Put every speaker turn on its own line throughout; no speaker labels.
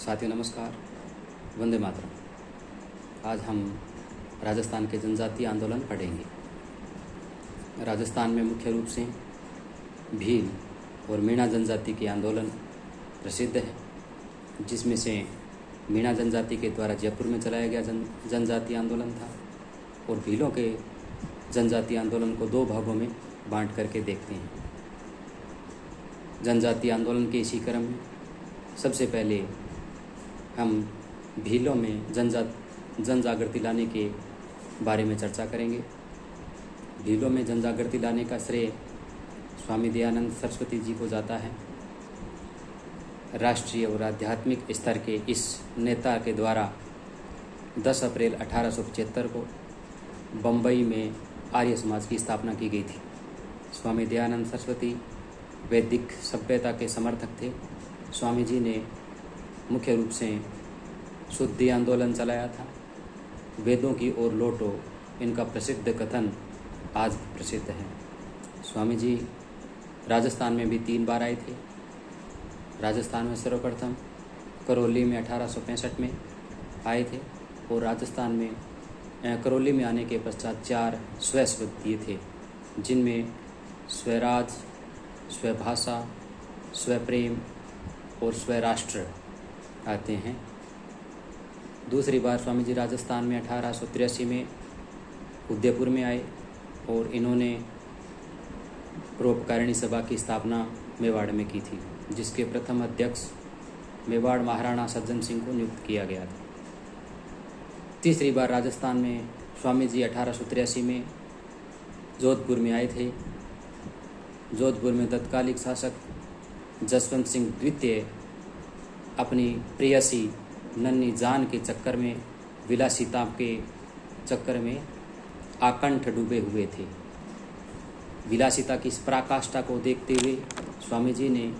साथियों नमस्कार, वंदे मातरम। आज हम राजस्थान के जनजातीय आंदोलन पढ़ेंगे। राजस्थान में मुख्य रूप से भील और मीणा जनजाति के आंदोलन प्रसिद्ध है, जिसमें से मीणा जनजाति के द्वारा जयपुर में चलाया गया जनजातीय आंदोलन था और भीलों के जनजातीय आंदोलन को दो भागों में बांट करके देखते हैं। जनजातीय आंदोलन के इसी क्रम में सबसे पहले हम भीलों में जन जागृति लाने के बारे में चर्चा करेंगे। भीलों में जन जागृति लाने का श्रेय स्वामी दयानंद सरस्वती जी को जाता है। राष्ट्रीय और आध्यात्मिक स्तर के इस नेता के द्वारा 10 अप्रैल 1875 को बम्बई में आर्य समाज की स्थापना की गई थी। स्वामी दयानंद सरस्वती वैदिक सभ्यता के समर्थक थे। स्वामी जी ने मुख्य रूप से शुद्धि आंदोलन चलाया था। वेदों की ओर लौटो, इनका प्रसिद्ध कथन आज प्रसिद्ध है। स्वामी जी राजस्थान में भी 3 बार आए थे। राजस्थान में सर्वप्रथम करौली में 1865 में आए थे और राजस्थान में करौली में आने के पश्चात 4 स्वशब्द दिए थे, जिनमें स्वराज, स्वभाषा, स्वप्रेम और स्वराष्ट्र आते हैं। दूसरी बार स्वामी जी राजस्थान में 1883 में उदयपुर में आए और इन्होंने परोपकारिणी सभा की स्थापना मेवाड़ में की थी, जिसके प्रथम अध्यक्ष मेवाड़ महाराणा सज्जन सिंह को नियुक्त किया गया था। तीसरी बार राजस्थान में स्वामी जी 1883 में जोधपुर में आए थे। जोधपुर में तत्कालिक शासक जसवंत सिंह द्वितीय अपनी प्रेयसी नन्ही जान के चक्कर में, विलासिता के चक्कर में आकंठ डूबे हुए थे। विलासिता की इस पराकाष्ठा को देखते हुए स्वामी जी ने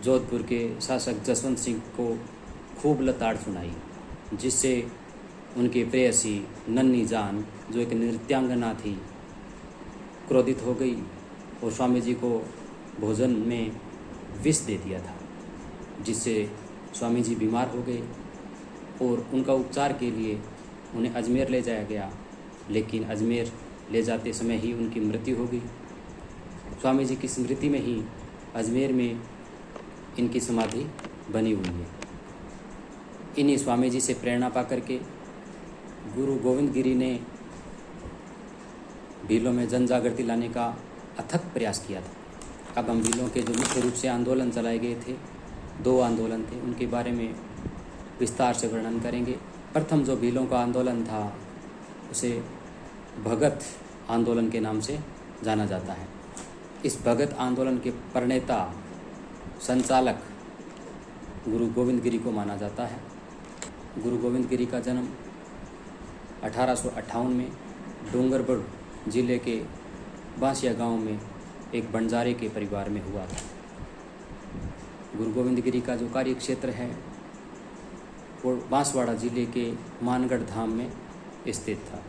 जोधपुर के शासक जसवंत सिंह को खूब लताड़ सुनाई, जिससे उनकी प्रेयसी नन्ही जान, जो एक नृत्यांगना थी, क्रोधित हो गई और स्वामी जी को भोजन में विष दे दिया था, जिससे स्वामी जी बीमार हो गए और उनका उपचार के लिए उन्हें अजमेर ले जाया गया, लेकिन अजमेर ले जाते समय ही उनकी मृत्यु हो गई। स्वामी जी की स्मृति में ही अजमेर में इनकी समाधि बनी हुई है। इन्हीं स्वामी जी से प्रेरणा पा करके गुरु गोविंद गिरी ने भीलों में जन जागृति लाने का अथक प्रयास किया था। अब हम भीलों के जो मुख्य रूप से आंदोलन चलाए गए थे, 2 आंदोलन थे, उनके बारे में विस्तार से वर्णन करेंगे। प्रथम जो भीलों का आंदोलन था उसे भगत आंदोलन के नाम से जाना जाता है। इस भगत आंदोलन के प्रणेता, संचालक गुरु गोविंद गिरी को माना जाता है। गुरु गोविंद गिरी का जन्म 1858 में डूंगरपुर जिले के बांसिया गांव में एक बंजारे के परिवार में हुआ था। गुरु गोविंद गिरी का जो कार्य क्षेत्र है वो बांसवाड़ा जिले के मानगढ़ धाम में स्थित था।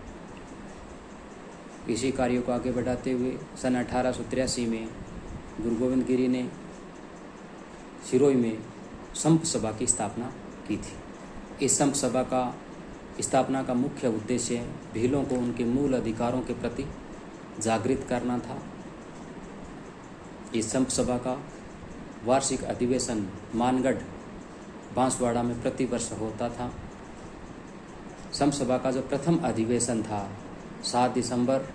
इसी कार्यों को आगे बढ़ाते हुए सन 1883 में गुरु गोविंद गिरी ने सिरोही में संप सभा की स्थापना की थी। इस संप सभा का स्थापना का मुख्य उद्देश्य भीलों को उनके मूल अधिकारों के प्रति जागृत करना था। इस संप सभा का वार्षिक अधिवेशन मानगढ़ बांसवाड़ा में प्रतिवर्ष होता था। संप सभा का जो प्रथम अधिवेशन था 7 दिसंबर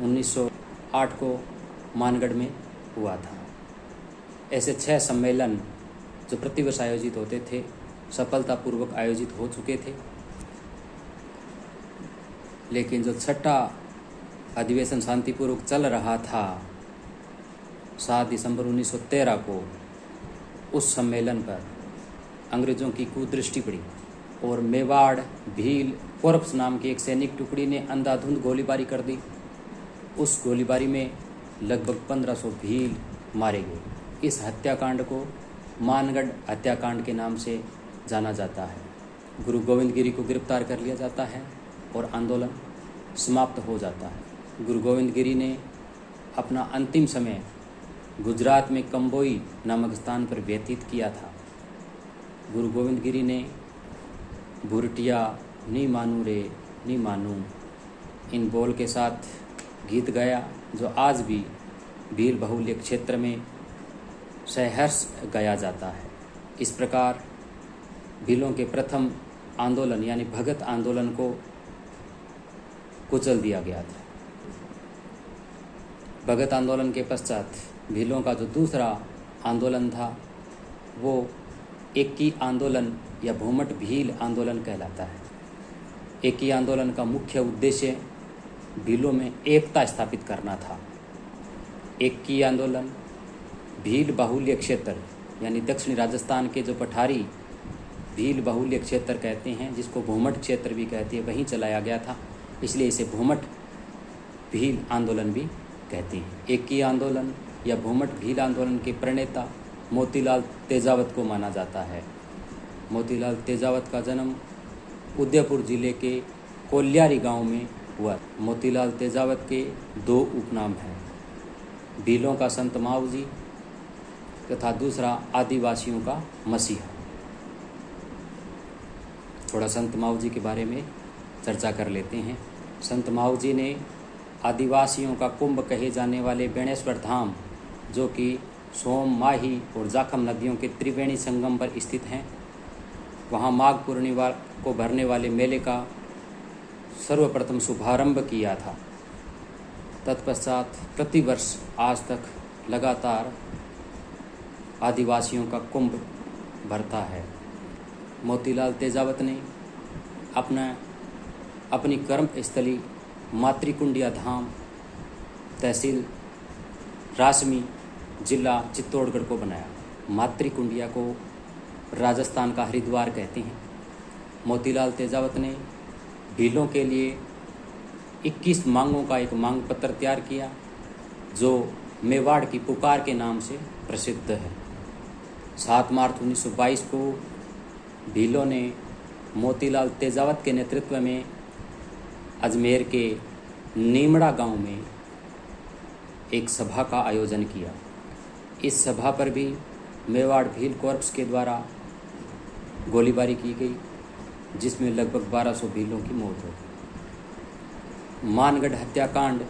1908 को मानगढ़ में हुआ था। ऐसे 6 सम्मेलन जो प्रतिवर्ष आयोजित होते थे, सफलतापूर्वक आयोजित हो चुके थे, लेकिन जो 6ठा अधिवेशन शांतिपूर्वक चल रहा था 7 दिसंबर 1913 को, उस सम्मेलन पर अंग्रेज़ों की कुदृष्टि पड़ी और मेवाड़ भील कोरप्स नाम की एक सैनिक टुकड़ी ने अंधाधुंध गोलीबारी कर दी। उस गोलीबारी में लगभग 1500 भील मारे गए। इस हत्याकांड को मानगढ़ हत्याकांड के नाम से जाना जाता है। गुरु गोविंद गिरी को गिरफ्तार कर लिया जाता है और आंदोलन समाप्त हो जाता है। गुरु गोविंद गिरी ने अपना अंतिम समय गुजरात में कंबोई नामक स्थान पर व्यतीत किया था। गुरु गोविंद गिरी ने बुरटिया नी मानू रे नी मानू इन बोल के साथ गीत गाया, जो आज भी भील बहुल्य क्षेत्र में सहर्ष गाया जाता है। इस प्रकार भीलों के प्रथम आंदोलन यानी भगत आंदोलन को कुचल दिया गया था। भगत आंदोलन के पश्चात भीलों का जो दूसरा आंदोलन था वो एकी आंदोलन या भूमट भील आंदोलन कहलाता है। एकी आंदोलन का मुख्य उद्देश्य भीलों में एकता स्थापित करना था। एकी आंदोलन भील बाहुल्य क्षेत्र यानी दक्षिणी राजस्थान के जो पठारी भील बाहुल्य क्षेत्र कहते हैं, जिसको भूमट क्षेत्र भी कहते हैं, वहीं चलाया गया था, इसलिए इसे भूमट भील आंदोलन भी कहते हैं। एकी आंदोलन या भूमट भील आंदोलन के प्रणेता मोतीलाल तेजावत को माना जाता है। मोतीलाल तेजावत का जन्म उदयपुर जिले के कोल्यारी गांव में हुआ। मोतीलाल तेजावत के दो उपनाम हैं, भीलों का संत माऊजी तथा दूसरा आदिवासियों का मसीहा। थोड़ा संत माऊजी के बारे में चर्चा कर लेते हैं। संत माऊजी ने आदिवासियों का कुंभ कहे जाने वाले बेणेश्वर धाम, जो कि सोम, माही और जाखम नदियों के त्रिवेणी संगम पर स्थित हैं, वहाँ माघ पूर्णिमा को भरने वाले मेले का सर्वप्रथम शुभारंभ किया था। तत्पश्चात प्रतिवर्ष आज तक लगातार आदिवासियों का कुंभ भरता है। मोतीलाल तेजावत ने अपनी कर्म स्थली मातृकुंडिया धाम, तहसील रासमी, जिला चित्तौड़गढ़ को बनाया। मातृकुंडिया को राजस्थान का हरिद्वार कहते हैं। मोतीलाल तेजावत ने भीलों के लिए 21 मांगों का एक मांग पत्र तैयार किया, जो मेवाड़ की पुकार के नाम से प्रसिद्ध है। 7 मार्च 1922 को भीलों ने मोतीलाल तेजावत के नेतृत्व में अजमेर के नीमड़ा गांव में एक सभा का आयोजन किया। इस सभा पर भी मेवाड़ भील कॉर्प्स के द्वारा गोलीबारी की गई, जिसमें लगभग 1200 भीलों की मौत हो गई। मानगढ़ हत्याकांड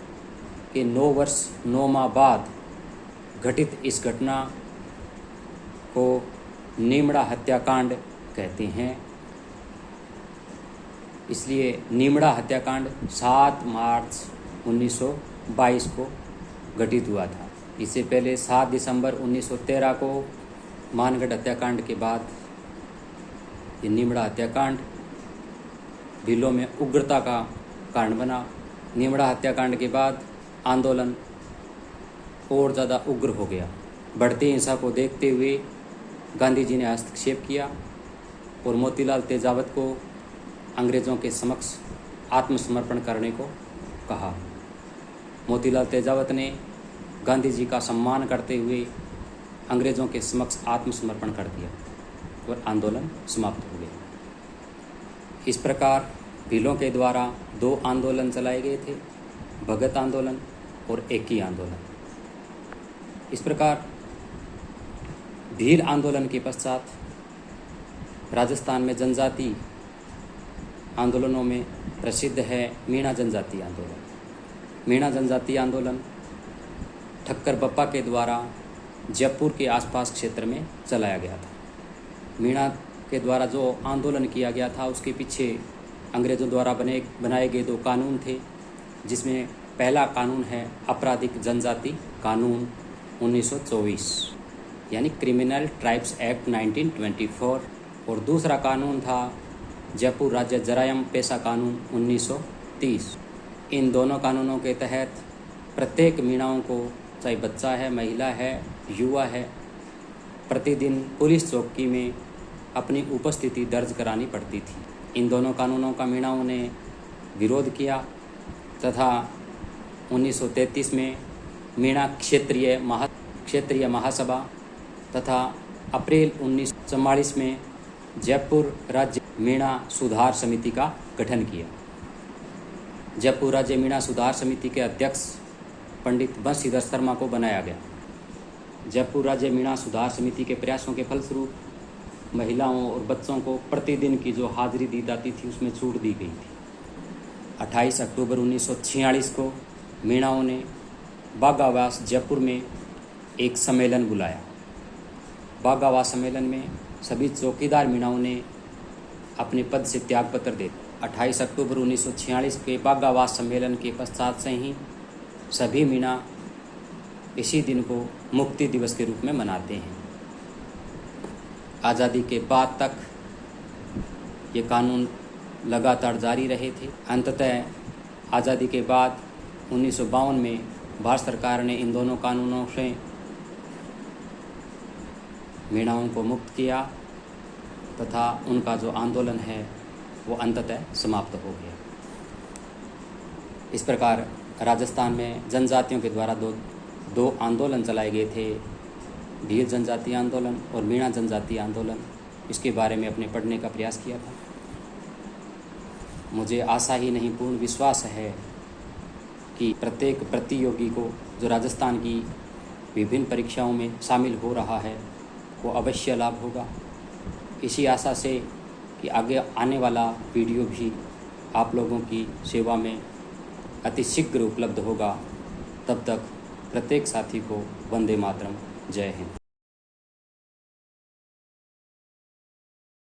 के 9 वर्ष 9 माह बाद घटित इस घटना को नीमड़ा हत्याकांड कहते हैं। इसलिए नीमड़ा हत्याकांड 7 मार्च 1922 को घटित हुआ था। इससे पहले 7 दिसंबर 1913 को मानगढ़ हत्याकांड के बाद ये नीमड़ा हत्याकांड भीलों में उग्रता का कारण बना। नीमड़ा हत्याकांड के बाद आंदोलन और ज़्यादा उग्र हो गया। बढ़ती हिंसा को देखते हुए गांधी जी ने हस्तक्षेप किया और मोतीलाल तेजावत को अंग्रेज़ों के समक्ष आत्मसमर्पण करने को कहा। मोतीलाल तेजावत ने गांधी जी का सम्मान करते हुए अंग्रेज़ों के समक्ष आत्मसमर्पण कर दिया और आंदोलन समाप्त हो गया। इस प्रकार भीलों के द्वारा 2 आंदोलन चलाए गए थे, भगत आंदोलन और एकी आंदोलन। इस प्रकार भील आंदोलन के पश्चात राजस्थान में जनजाति आंदोलनों में प्रसिद्ध है मीणा जनजाति आंदोलन। मीणा जनजाति आंदोलन ठक्कर बप्पा के द्वारा जयपुर के आसपास क्षेत्र में चलाया गया था। मीणा के द्वारा जो आंदोलन किया गया था, उसके पीछे अंग्रेज़ों द्वारा बनाए गए 2 कानून थे, जिसमें पहला कानून है आपराधिक जनजाति कानून 1924 यानी क्रिमिनल ट्राइब्स एक्ट 1924, और दूसरा कानून था जयपुर राज्य जरायम पेशा कानून 1930। इन दोनों कानूनों के तहत प्रत्येक मीणाओं को, चाहे बच्चा है, महिला है, युवा है, प्रतिदिन पुलिस चौकी में अपनी उपस्थिति दर्ज करानी पड़ती थी। इन दोनों कानूनों का मीणाओं ने विरोध किया तथा 1933 में मीणा क्षेत्रीय महासभा तथा अप्रैल 1944 में जयपुर राज्य मीणा सुधार समिति का गठन किया। जयपुर राज्य मीणा सुधार समिति के अध्यक्ष पंडित बंशीधर शर्मा को बनाया गया। जयपुर राज्य मीणा सुधार समिति के प्रयासों के फलस्वरूप महिलाओं और बच्चों को प्रतिदिन की जो हाजिरी दी जाती थी उसमें छूट दी गई थी। 28 अक्टूबर 1946 को मीणाओं ने बाघावास जयपुर में एक सम्मेलन बुलाया। बाघावास सम्मेलन में सभी चौकीदार मीणाओं ने अपने पद से त्यागपत्र दे। 28 अक्टूबर 1946 के बाघावास सम्मेलन के पश्चात से ही सभी मीणा इसी दिन को मुक्ति दिवस के रूप में मनाते हैं। आज़ादी के बाद तक ये कानून लगातार जारी रहे थे। अंततः आज़ादी के बाद 1952 में भारत सरकार ने इन दोनों कानूनों से मीणाओं को मुक्त किया तथा उनका जो आंदोलन है वो अंततः समाप्त हो गया। इस प्रकार राजस्थान में जनजातियों के द्वारा दो आंदोलन चलाए गए थे, भील जनजातीय आंदोलन और मीणा जनजातीय आंदोलन। इसके बारे में अपने पढ़ने का प्रयास किया था। मुझे आशा ही नहीं पूर्ण विश्वास है कि प्रत्येक प्रतियोगी को जो राजस्थान की विभिन्न परीक्षाओं में शामिल हो रहा है वो अवश्य लाभ होगा। इसी आशा से कि आगे आने वाला वीडियो भी आप लोगों की सेवा में अतिशीघ्र उपलब्ध होगा। तब तक प्रत्येक साथी को वंदे मातरम। जय हिंद।